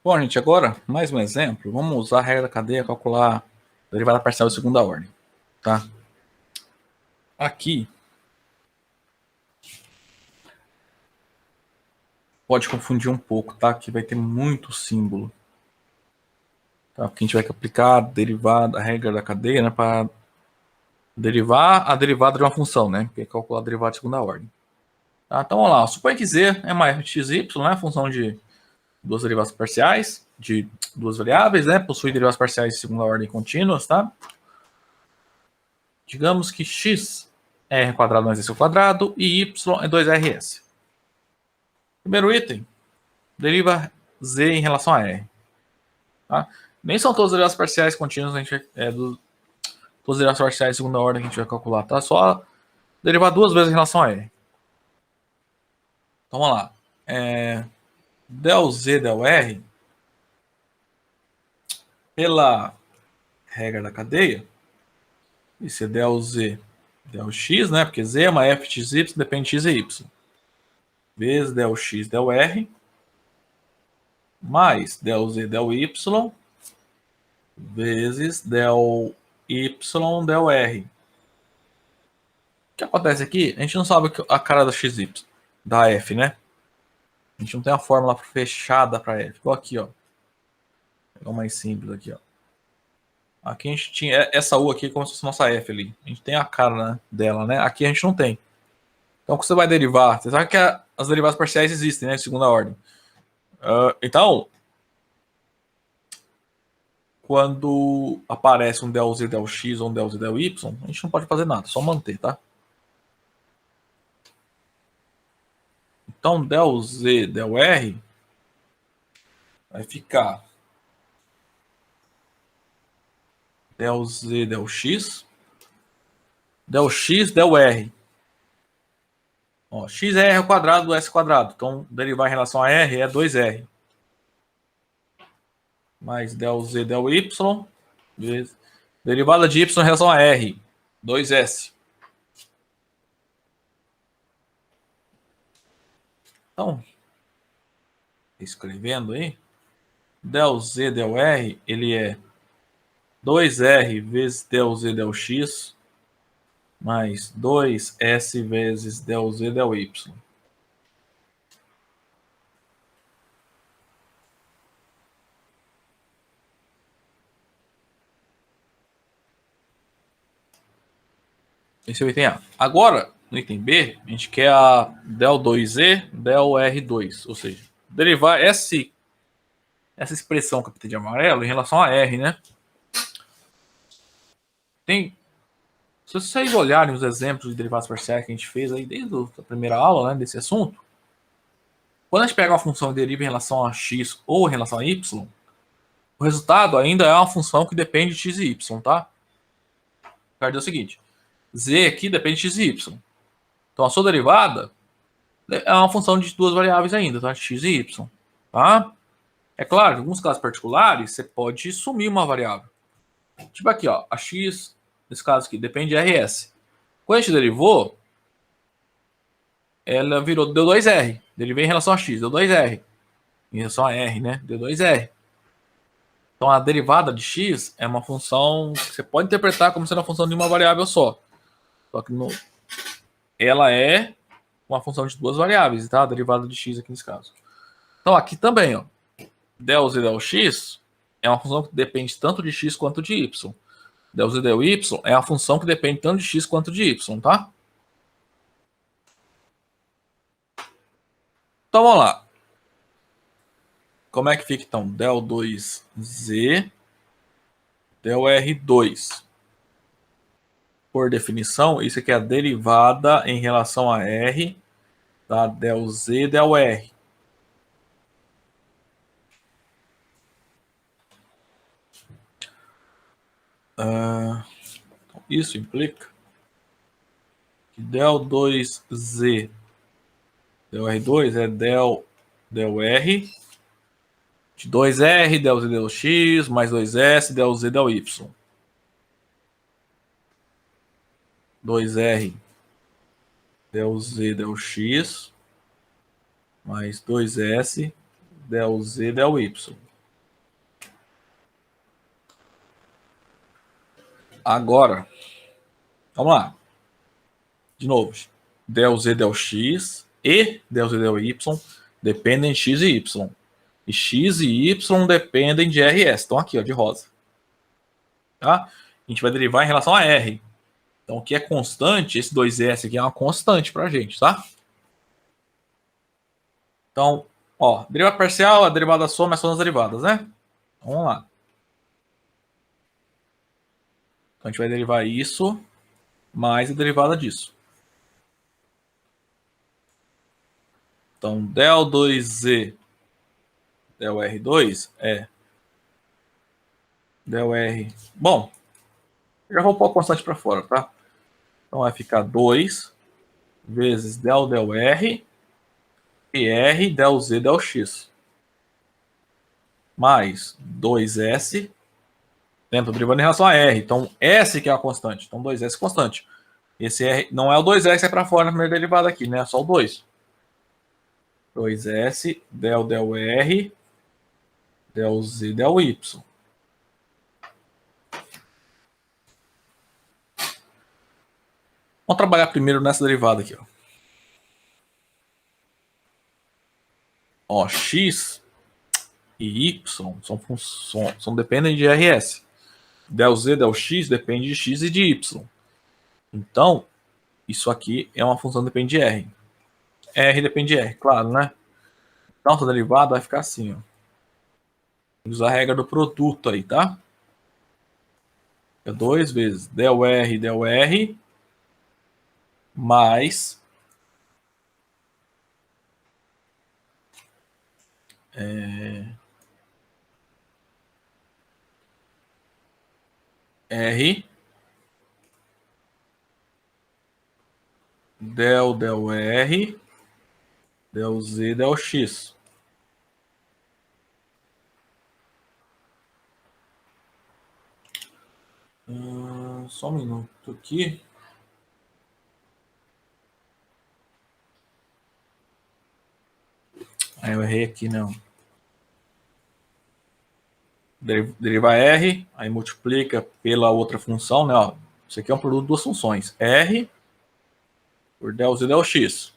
Bom, gente, agora, mais um exemplo. Vamos usar a regra da cadeia para calcular a derivada parcial de segunda ordem. Tá? Aqui, pode confundir um pouco, tá? Aqui vai ter muito símbolo. Tá? Porque a gente vai aplicar a regra da cadeia, né? Para derivar a derivada de uma função, né? Que é calcular a derivada de segunda ordem. Tá? Então, vamos lá. Suponha que Z é maior que xy, né? Função de duas derivadas parciais, de duas variáveis, né? Possui derivadas parciais de segunda ordem contínuas, tá? Digamos que x é r quadrado mais s ao quadrado e y é 2rs. Primeiro item, deriva z em relação a r. Tá? Nem são todas as derivadas parciais contínuas, a gente todas as derivadas parciais de segunda ordem que a gente vai calcular, tá? Só derivar duas vezes em relação a r. Então vamos lá. Del z del r, pela regra da cadeia, isso é del z del x, né? Porque z é uma f de x, y, depende de x e y. Vezes del x del r, mais del z del y, vezes del y del r. O que acontece aqui? A gente não sabe a cara da xy, da f, né? A gente não tem a fórmula fechada para f. Igual aqui, ó. Vou pegar o mais simples aqui, ó. Aqui a gente tinha essa u aqui como se fosse nossa f ali. A gente tem a cara, né, dela, né? Aqui a gente não tem. Então, quando você vai derivar, você sabe que as derivadas parciais existem, né? De segunda ordem. Então, quando aparece um del z del x ou um del z del y, a gente não pode fazer nada, só manter, tá? Então, del z del r vai ficar del z del x del r. Ó, x é r ao quadrado do s quadrado. Então, derivar em relação a r é 2r. Mais del z del y, vezes derivada de y em relação a r, 2s. Então, escrevendo aí, del z del r, ele é 2r vezes del z del x, mais 2s vezes del z del y. Esse é o item A. Agora, no item B, a gente quer a del 2z del r2, ou seja, derivar essa expressão que eu pintei de amarelo em relação a r, né? Se vocês olharem os exemplos de derivadas parciais que a gente fez aí desde a primeira aula, né, desse assunto, quando a gente pega uma função e deriva em relação a x ou em relação a y, o resultado ainda é uma função que depende de x e y, tá? Quer dizer o seguinte, z aqui depende de x e y. Então a sua derivada é uma função de duas variáveis ainda, tá? X e y, tá? É claro, em alguns casos particulares, você pode sumir uma variável. Tipo aqui, ó, a x, nesse caso aqui, depende de rs. Quando a gente derivou, ela deu 2r. Derivei em relação a x, deu 2r. Em relação a r, né? Deu 2r. Então a derivada de x é uma função que você pode interpretar como sendo a função de uma variável só. Só que ela é uma função de duas variáveis, tá? A derivada de x aqui nesse caso. Então aqui também, ó. Del z del x é uma função que depende tanto de x quanto de y. Del z del y é uma função que depende tanto de x quanto de y, tá? Então vamos lá. Como é que fica então? Del 2z del r2. Por definição, isso aqui é a derivada em relação a r da del z del r. Isso implica que del 2z del r2 é del r de 2r, del z del x, mais 2s, del z del y. 2r del z del x, mais 2s del z del y. Agora, vamos lá. De novo, del z, del x e del z, del y dependem de x e y. E x e y dependem de RS. Estão aqui, ó, de rosa. Tá? A gente vai derivar em relação a R. Então, o que é constante, esse 2S aqui é uma constante para a gente, tá? Então, ó, derivada parcial, a derivada da soma, a soma das derivadas, né? Vamos lá. Então, a gente vai derivar isso mais a derivada disso. Então, del 2Z del R2 é del R. Bom, já vou pôr a constante para fora, tá? Então, vai ficar 2 vezes del R e R del Z del X. Mais 2S. Estou derivando em relação a R. Então, S que é a constante. Então, 2S constante. Esse R não é o 2S que é para fora na primeira derivada aqui, né? É só o 2. 2S del R del Z del Y. Vamos trabalhar primeiro nessa derivada aqui. Ó, X e Y são dependem de RS. Del Z, del X depende de X e de Y. Então, isso aqui é uma função que depende de R. R depende de R, claro, né? Então, essa derivada vai ficar assim, ó. Usar a regra do produto aí, tá? É 2 vezes del R mais R del R del Z del X. Só um minuto aqui. Aí eu errei aqui, não. Deriva R, aí multiplica pela outra função, né? Ó, isso aqui é um produto de duas funções. R por del Z del X.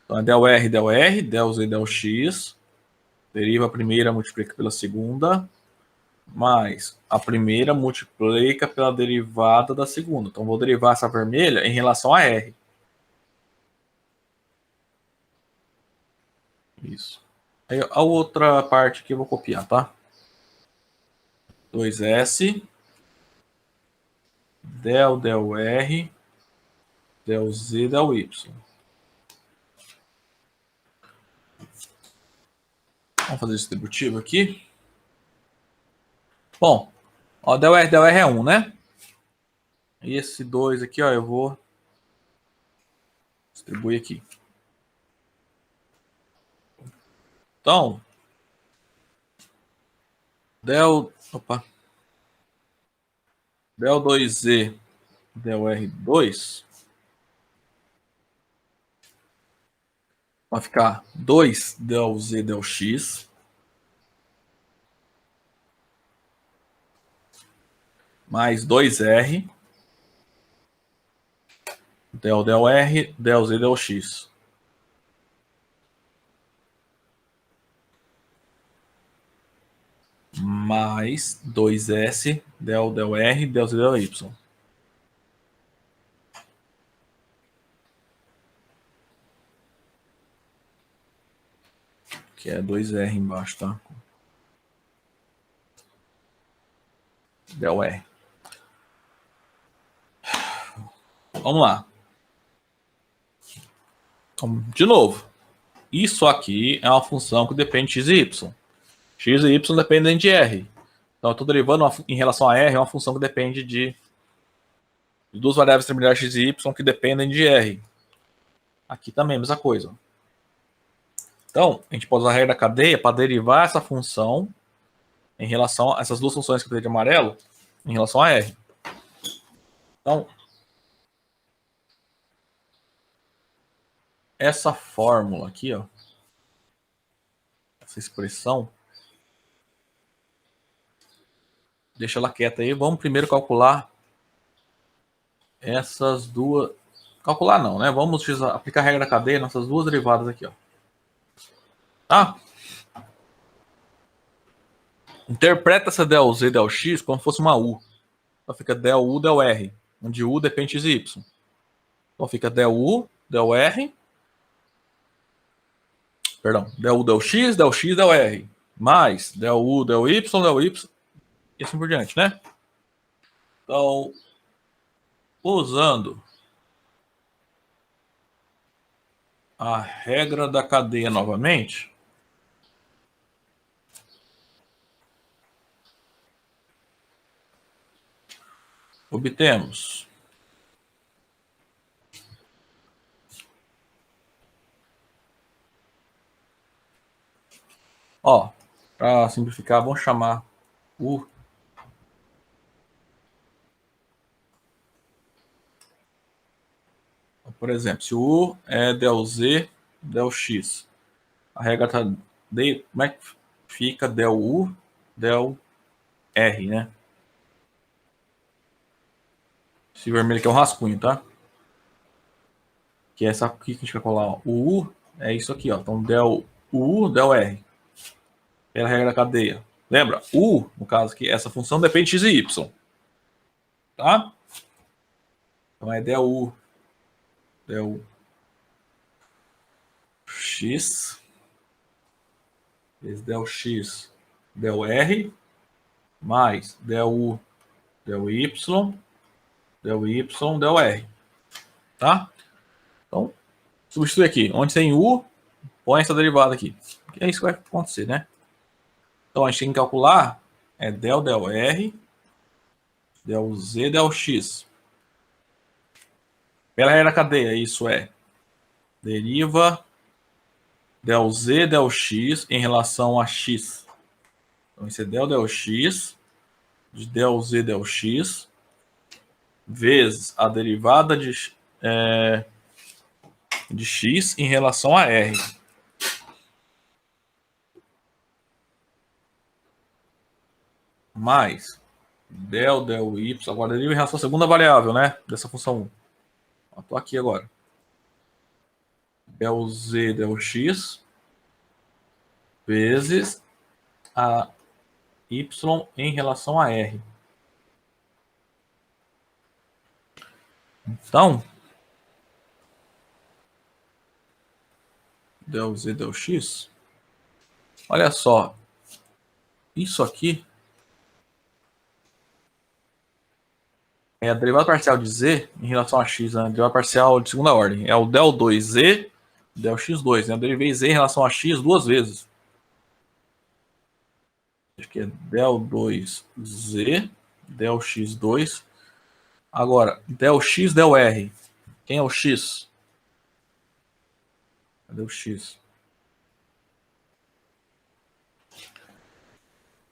Então é del R, del Z del X. Deriva a primeira, multiplica pela segunda. Mais a primeira multiplica pela derivada da segunda. Então vou derivar essa vermelha em relação a R. Isso. Aí a outra parte aqui eu vou copiar, tá? 2S del R del Z del Y. Vamos fazer distributivo aqui. Bom, ó, del R é 1, né? E esse 2 aqui, ó, eu vou distribuir aqui. Então, del 2Z del R2 vai ficar 2 del Z del X mais 2R del R del Z del X. Mais 2S del R del Z del Y. Que é 2R embaixo, tá? Del R. Vamos lá. Então, de novo, isso aqui é uma função que depende de x e y. X e y dependem de R. Então, eu estou derivando em relação a R, é uma função que depende de duas variáveis terminais x e y que dependem de R. Aqui também, a mesma coisa. Então, a gente pode usar a regra da cadeia para derivar essa função em relação a essas duas funções que eu dei de amarelo, em relação a R. Então, essa fórmula aqui, ó, essa expressão, deixa ela quieta aí. Vamos primeiro calcular essas duas... Calcular não, né? Vamos aplicar a regra da cadeia nessas duas derivadas aqui, ó. Tá? Interpreta essa del Z, del X como se fosse uma U. Então fica del U, del R, onde U depende de X e Y. Então fica del U, del R, perdão, del U, del X, del X, del R, mais del U, del Y, e assim por diante, né? Então, usando a regra da cadeia novamente, obtemos ó, para simplificar, vamos chamar U por exemplo, se o U é del Z, del X, a regra tá de como é que fica del U, del R, né? Esse vermelho aqui é um rascunho, tá? Que é essa aqui que a gente vai colar, ó. O U é isso aqui, ó. Então, del U, del R. Pela regra da cadeia. Lembra? U, no caso aqui, essa função depende de X e Y. Tá? Então, é del U, del X, vezes del X, del R, mais del U, del Y, del R. Tá? Então, substitui aqui. Onde tem U, põe essa derivada aqui. É isso que vai acontecer, né? Então, a gente tem que calcular del R, del Z, del X. Pela regra da cadeia, isso é deriva del Z, del X em relação a X. Então, isso é del X de del Z, del X vezes a derivada de X em relação a R. Mais del Y, agora deriva em relação à segunda variável, né? Dessa função 1. Estou aqui agora. Del Z, del X vezes a Y em relação a R. Então, del Z, del X, olha só, isso aqui é a derivada parcial de Z em relação a X, né? A derivada parcial de segunda ordem. É o del 2Z, del X2, né? Eu derivei Z em relação a X duas vezes. Acho que é del 2Z, del X2. Agora, del X, del R. Quem é o X? Cadê o X?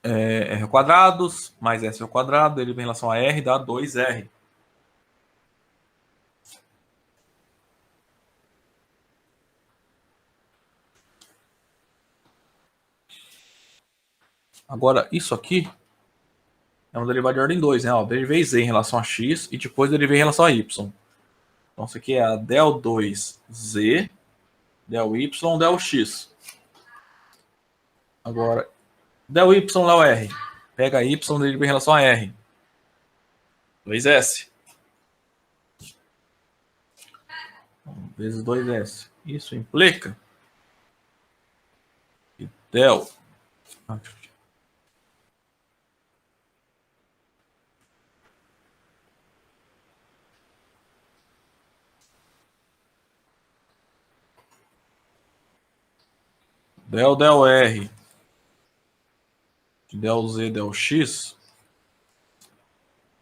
R quadrados mais S ao quadrado, deriva em relação a R, dá 2R. Agora, isso aqui é uma derivada de ordem 2, né? Ó, derivei Z em relação a X e depois derivei em relação a Y. Então, isso aqui é a del 2Z, del Y, del X. Agora, del Y, del R. Pega Y, deriva em relação a R. 2S. Vezes 2S. Isso implica que del... del R del Z, del X,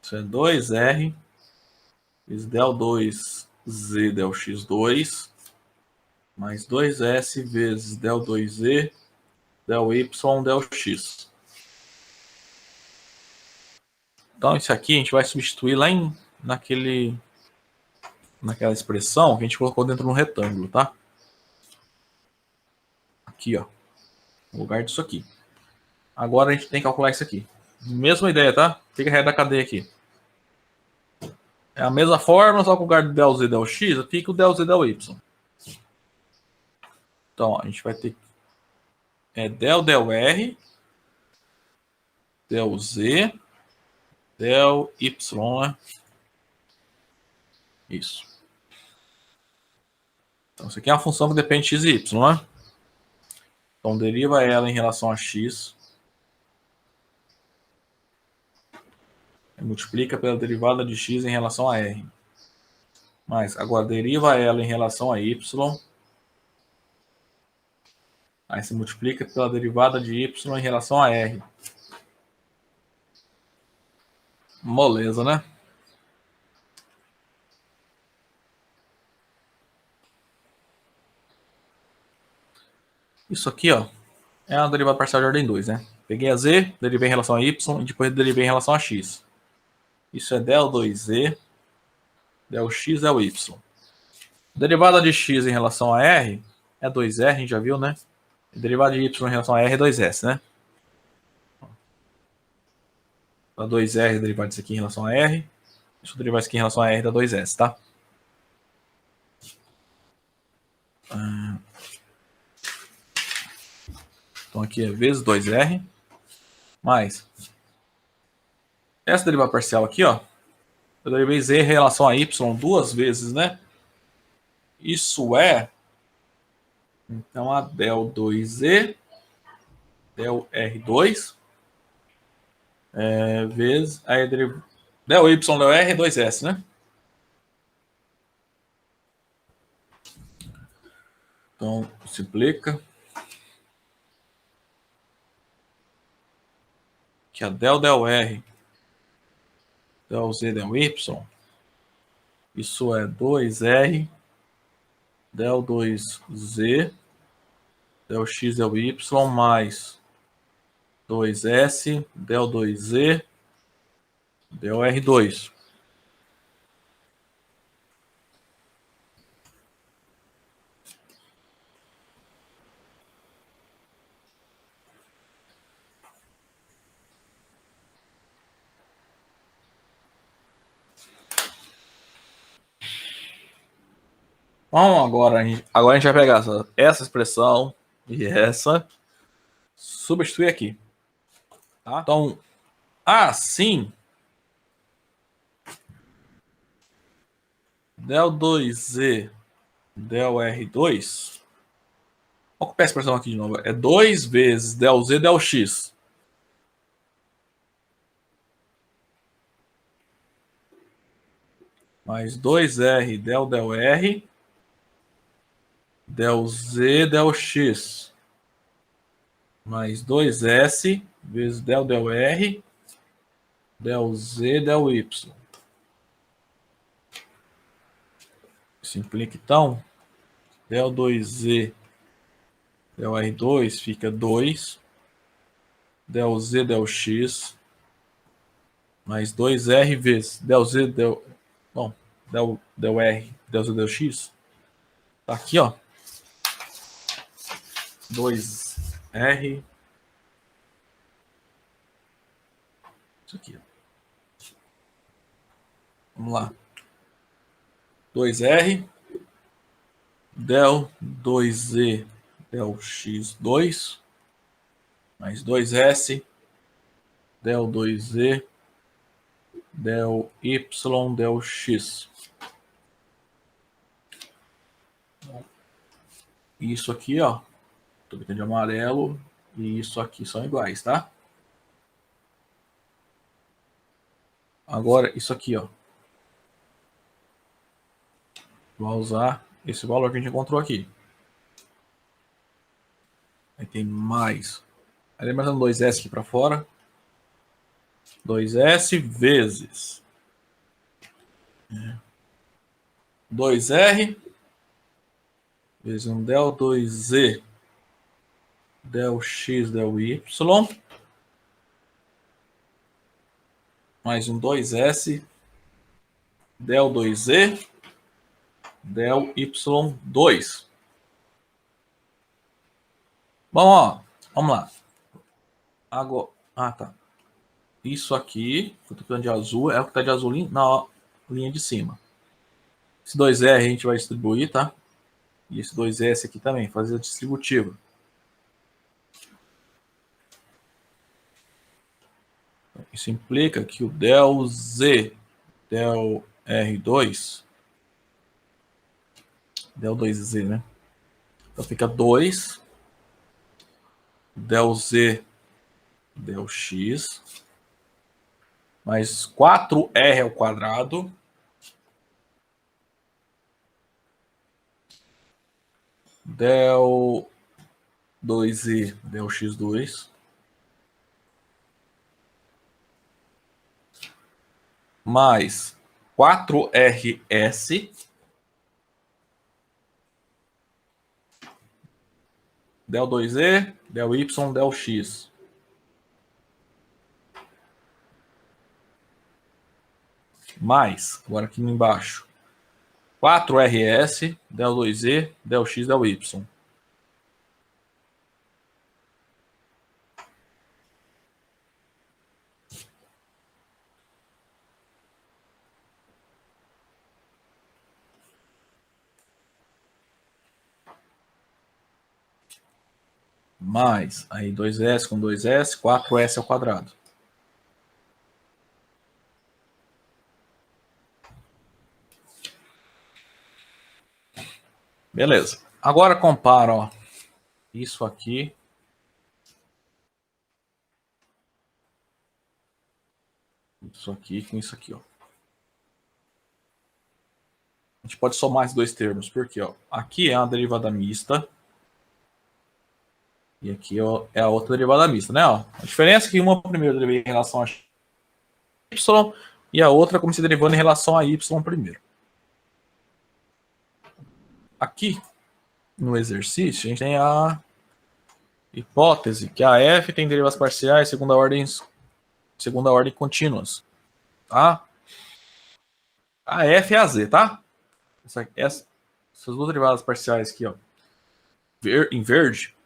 isso é 2R, vezes del 2Z, del X2, mais 2S vezes del 2Z, del Y, del X. Então, isso aqui a gente vai substituir lá naquela expressão que a gente colocou dentro de um retângulo, tá? Aqui, ó, no lugar disso aqui. Agora a gente tem que calcular isso aqui. Mesma ideia, tá? Fica a regra da cadeia aqui. É a mesma forma, só que o lugar do del z, del x, fica o del z, del y. Então, ó, a gente vai ter del r, del z, del y, né? Isso. Então, isso aqui é uma função que depende de x e y, né? Então, deriva ela em relação a x. E multiplica pela derivada de x em relação a r. Mas, agora, deriva ela em relação a y. Aí se multiplica pela derivada de y em relação a r. Moleza, né? Isso aqui, ó, é uma derivada parcial de ordem 2, né? Peguei a z, derivei em relação a y e depois derivei em relação a x. Isso é del 2z, del x, del y. Derivada de x em relação a r é 2r, a gente já viu, né? E derivada de y em relação a r é 2s, né? Dá 2r derivada disso aqui em relação a r. Deixa eu derivar isso aqui em relação a r dá 2s, tá? Então aqui é vezes 2r mais essa derivada parcial aqui, ó. Eu derivei z em relação a y duas vezes, né? Isso é, então, a del 2z, del r2, vezes, aí del y, del r, 2s, né? Então, simplifica. Que a del r, del z, del y, isso é 2r, del 2z, del x, del y, mais 2s, del 2z, del r2. Então, agora a gente vai pegar essa expressão e essa, substituir aqui. Tá? Então, assim, del 2z, del r2, vou copiar a expressão aqui de novo, é 2 vezes del z, del x. Mais 2r del r, del z, del x. Mais 2s vezes del r, del z, del y. Simplifica então. Del 2z, del r2 fica 2. Del z, del x. Mais 2r vezes del z, del... Bom, del r, del z, del x. Tá aqui, ó. 2r. Isso aqui, ó. Vamos lá. 2r, del 2z, del x2, mais 2s, del 2z, del y, del x. Isso aqui, ó, tô pintando de amarelo, e isso aqui são iguais, tá? Agora, isso aqui, ó. Vou usar esse valor que a gente encontrou aqui. Aí tem mais. Aí lembrando 2s aqui para fora. 2s vezes 2r vezes um del 2z, del x, del y, mais um 2s, del 2z, del y2. Bom, ó, vamos lá. Agora, tá. Isso aqui, que eu tô pegando de azul, é o que tá de azul. Não, linha de cima. Esse 2R a gente vai distribuir, tá? E esse 2S aqui também, fazer a distributiva. Isso implica que o del Z, del R2, del 2Z, né? Então fica 2, del Z, del X, mais 4R ao quadrado, del 2Z, del X2, mais 4RS, del 2E, del Y, del X. Mais, agora aqui embaixo, 4RS, del 2E, del X, del Y. Mais, aí 2S com 2S, 4S ao quadrado. Beleza. Agora compara, ó, isso aqui com isso aqui, ó. A gente pode somar esses dois termos, porque ó, aqui é uma derivada mista e aqui ó, é a outra derivada mista, né? Ó. A diferença é que uma primeiro derivei em relação a y e a outra como se derivando em relação a y primeiro. Aqui no exercício a gente tem a hipótese que a f tem derivadas parciais segunda ordem contínuas, tá? A f é a z, tá? Essas duas derivadas parciais aqui, ó, em verde,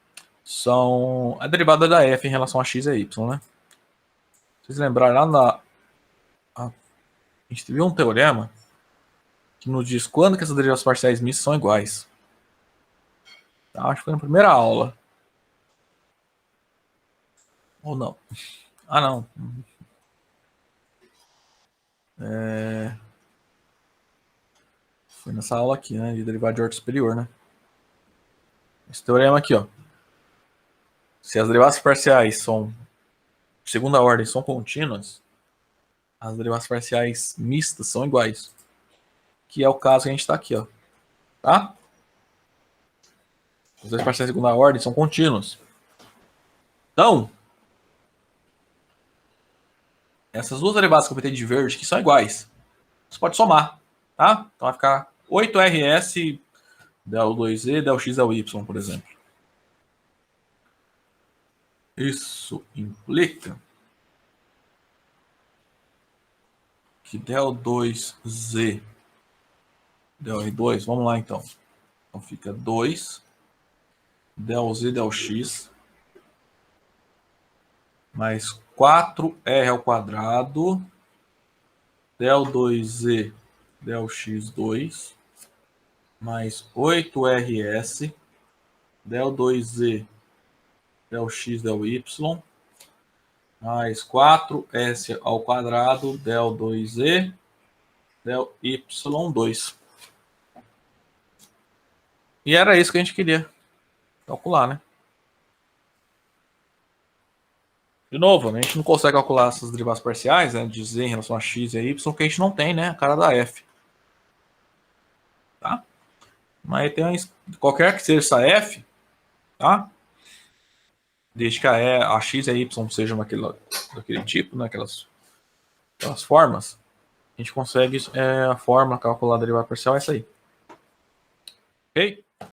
são a derivada da f em relação a x e y, né? Vocês lembrarem lá a gente viu um teorema que nos diz quando que essas derivadas parciais mistas são iguais. Tá? Acho que foi na primeira aula. Ou não? Ah, não. Foi nessa aula aqui, né? De derivada de ordem superior, né? Esse teorema aqui, ó. Se as derivadas parciais são de segunda ordem são contínuas, as derivadas parciais mistas são iguais. Que é o caso que a gente está aqui, ó. Tá? As derivadas parciais de segunda ordem são contínuas. Então, essas duas derivadas que eu botei de verde que são iguais, você pode somar, tá? Então vai ficar 8RS del 2E, del X, del Y, por exemplo. Isso implica que del 2Z, del R2, vamos lá então. Então fica 2 del Z, del X, mais 4R ao quadrado, del 2Z, del X2, mais 8RS, del 2Z, del X, del Y, mais 4S ao quadrado, del 2Z, del Y2. E era isso que a gente queria calcular, né? De novo, a gente não consegue calcular essas derivadas parciais, né, de z em relação a x e a y, porque a gente não tem, né, a cara da f. Tá? Mas tem qualquer que seja essa f, tá? Desde que a x e a y sejam daquele tipo, né, aquelas formas, a gente consegue a forma calcular a derivada parcial é essa aí. Ok?